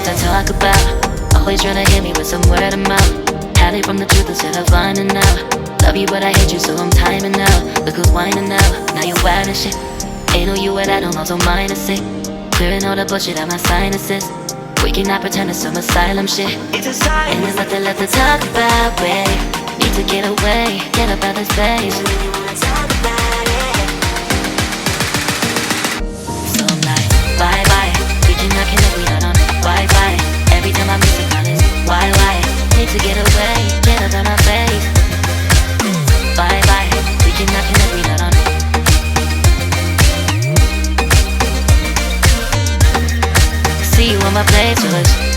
lot to talk about. Always trying to hit me with some word of mouth. Hide from the truth instead of finding out. Love you but I hate you so I'm timing out. Look who's whining now, now you wild and shit. Ain't no you at I don't know, so minus it. Clearing all the bullshit out my sinuses. We cannot pretend it's some asylum shit. And there's nothing left to talk about, babe. Need to get away, get up out of this place. So I'm like, bye bye. We cannot connect, we not on Wi-Fi. Every time I miss a call it's why? Need to get away, get up out my face. Bye bye. We cannot connect, we not on. See you on my playlist.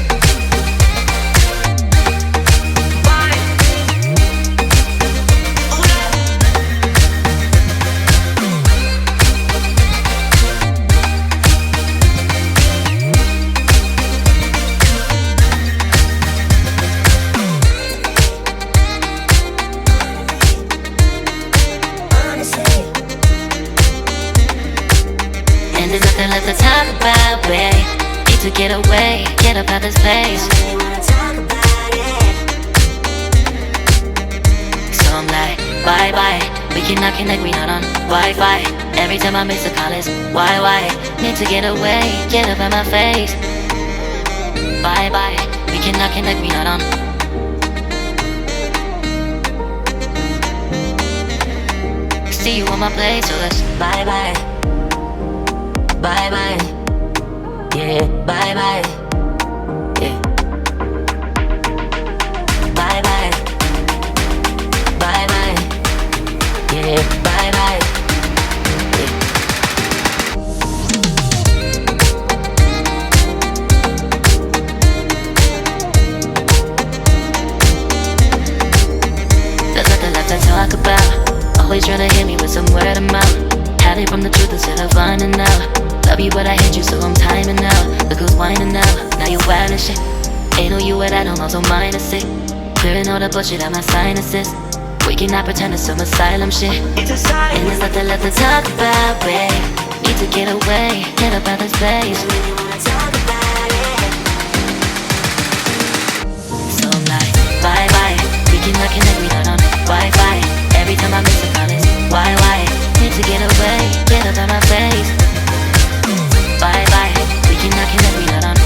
And there's nothing left to talk about, babe. Need to get away, get up out this place. So I'm like, bye bye. We cannot connect, we not on Wi-Fi. Every time I miss a call it's why? Need to get away, get up out my face. Bye bye. We cannot connect, we not on. See you on my playlist. Bye bye. Bye bye. Yeah, bye bye. Yeah. Bye bye. Bye bye. Yeah, bye bye. Yeah. There's nothing left to talk about. Always trying to hit me with some word of mouth. Hide from the truth instead of finding out. Love you but I hate you so I'm timing out. Look who's whining now, now you wild and shit. Ain't no you at I don't know, so minus it. Clearing all the bullshit out my sinuses. We cannot pretend it's some asylum shit. And there's nothing left to talk about, babe. Need to get away, get up out this place. So I'm like, bye bye. We cannot connect, we not on Wi-Fi. Every time I miss a call it's why? Need to get away, get up out my face. Bye bye, we cannot connect, we not on.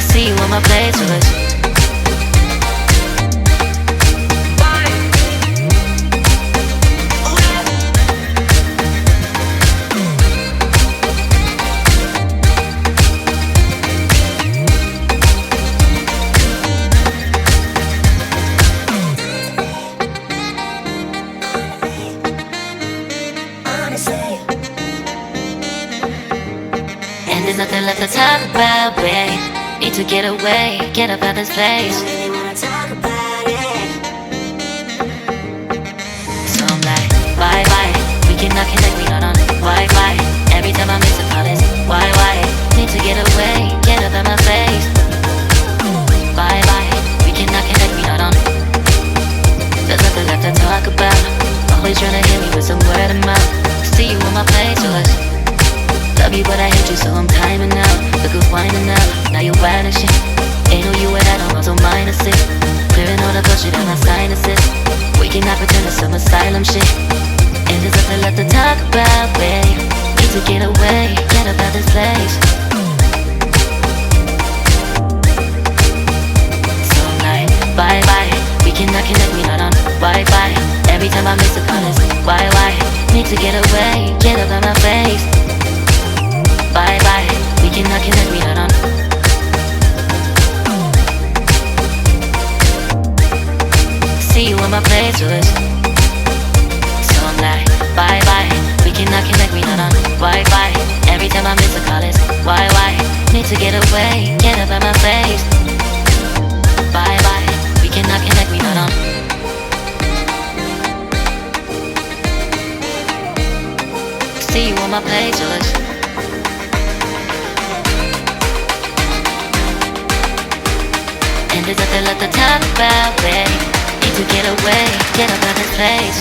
See you on my playlist. And there's nothing left to talk about, babe. Need to get away, get up out this place. So I'm like, bye bye. We cannot connect, we not on Wi-Fi. Every time I miss a call it's why? Need to get away, get up out my face. Bye bye. We cannot connect, we not on. There's nothing left to talk about. Always trying to hit me with some word of mouth. See you on my playlist. Love you but I hate you so I'm timing out. Look who's whining now, now you wild and shit. Ain't no you at I don't know, so minus it. Clearing all the bullshit out my sinuses. We cannot pretend it's some asylum shit. And there's nothing left to talk about, babe. Need to get away, get up out this place. So I'm like, bye bye. We cannot connect, we not on Wi-Fi. Every time I miss a call it's why? Need to get away, get up out my face. Bye bye, we cannot connect, we not on. See you on my playlist. So I'm like, bye bye. We cannot connect, we not on Wi-Fi. Every time I miss a call it's why? Need to get away, get up out my face. Bye bye, we cannot connect, we not on. See you on my playlist. And there's nothing left to talk about, babe. Need to get away, get up out this place.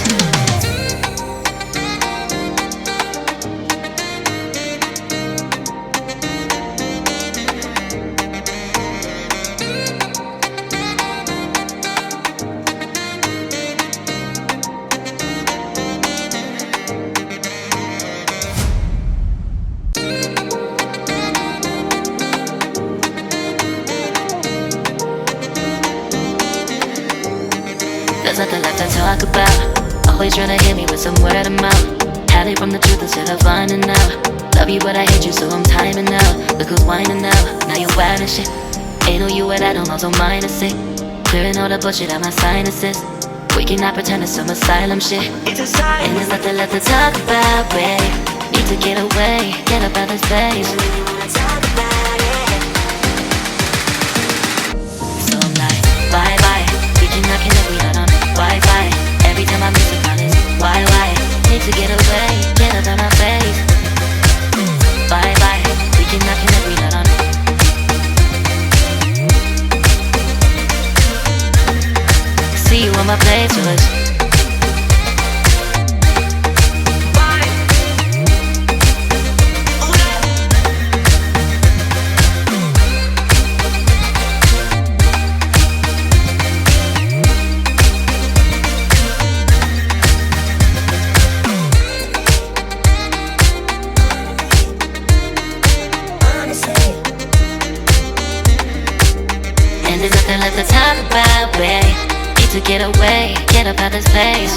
there's nothing left to talk about. Always trying to hit me with some word of mouth. Hide from the truth instead of finding out. Love you but I hate you so I'm timing out. Look who's whining now, now you're wild and shit. Ain't no you at I don't also minus it. Clearing all the bullshit out my sinuses. We cannot pretend it's some asylum shit. It's a sign. And there's nothing left to talk about, babe. Need to get away, get up out of this place. So I'm like, bye bye. We cannot connect, we not on Wi-Fi. Every time I miss a call it's why? Need to get away, get up out my face. Bye bye. We cannot connect, we not on. See you on my playlist. And there's nothing left to talk about, babe. Need to get away, get up out this place.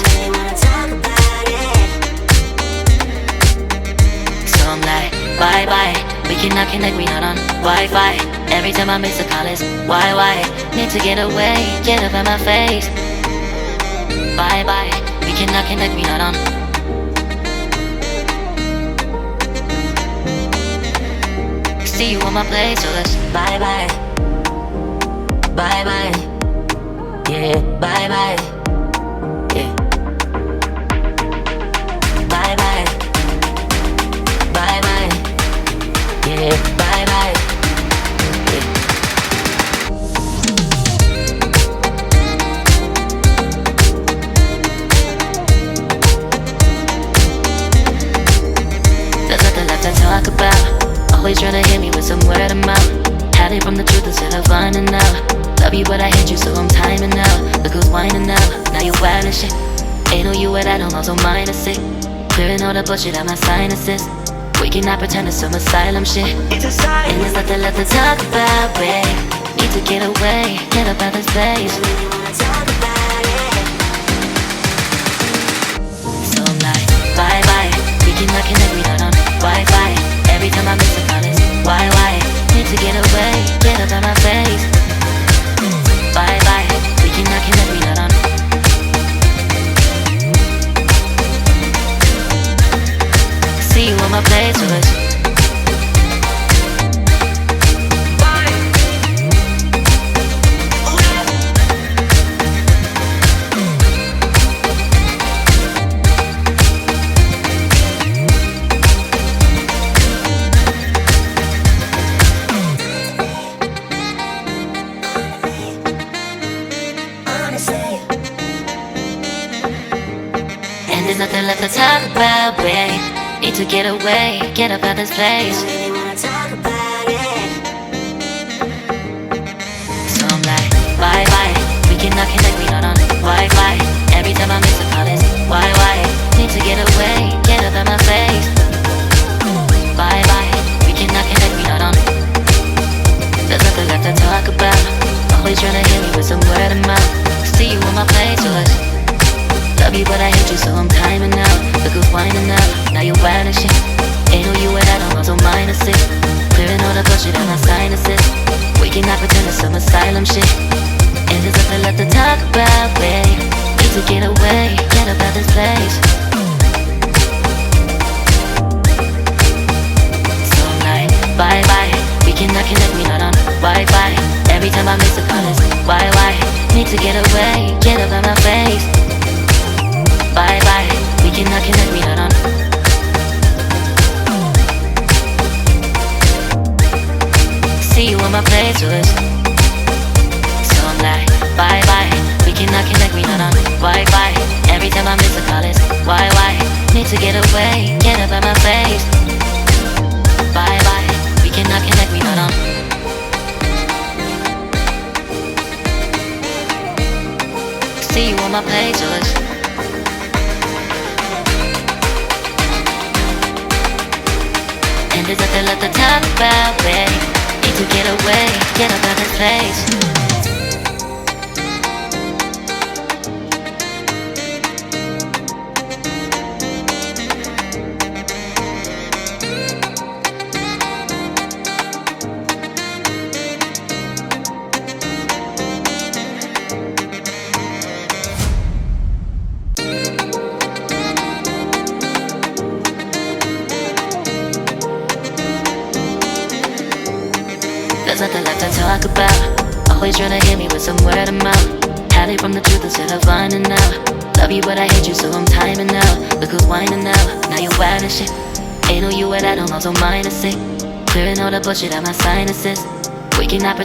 So I'm like, bye bye. We cannot connect, we not on Wi-Fi. Every time I miss a call it's why? Need to get away, get up out my face. Bye bye. We cannot connect, we not on. See you on my playlist. Bye bye. Bye bye. Yeah, bye bye. Yeah. Bye bye. Bye bye. Yeah, bye bye. Yeah. There's nothing left to talk about. Always trying to hit me with some word of mouth. Hiding from the truth instead of finding out. Love you but I hate you so I'm timing out. Look who's whining now, now you're wild and shit. Ain't no you at I don't also minus it. Clearing all the bullshit out my sinuses. We cannot pretend it's some asylum shit. It's a sign. And there's nothing left to talk about, babe. Need to get away, get up out this place. So I'm like, bye bye. We cannot connect, we not on Wi-Fi. Every time I miss a call it's why? Need to get away, get up out my face. Bye bye, we cannot connect, we not on. See you on my playlist. And there's nothing left to talk about, babe. Need to get away, get up out this place. So I'm like, bye bye. We cannot connect, we not on Wi-Fi. Every time I miss a call it's why? Need to get away, get up out my face. Bye bye. We cannot connect, we not on. There's nothing left to talk about. Always trying to hit me with some word of mouth. See you on my playlist. Love you but I hate you so I'm timing out. Look who's whining now, now you're wild and shit. Ain't no you at I don't also minus it. Clearing all the bullshit out my sinuses. We cannot pretend it's some asylum shit. And there's nothing left to talk about, babe. Need to get away, get up out this place. So I'm like, bye bye. We cannot connect, we not on Wi-Fi. Every time I miss a call it's why? Need to get away, get up out my face. Bye bye, we cannot connect, we not on. See you on my playlist. So I'm like, bye bye, we cannot connect, we not on Wi-Fi. Every time I miss a call it's why? Need to get away, get up out my face. Bye bye, we cannot connect, we not on. See you on my playlist. And there's nothing left to talk about, babe. Need to get away, get up out this place. always tryna hit me with some word of mouth. Hide it from the truth instead of finding out. Love you but I hate you so I'm timing out. Look who's whining now, now you're wild and shit. Ain't no you at all, I'm also minus it. Clearing all the bullshit out my sinuses. We cannot pretend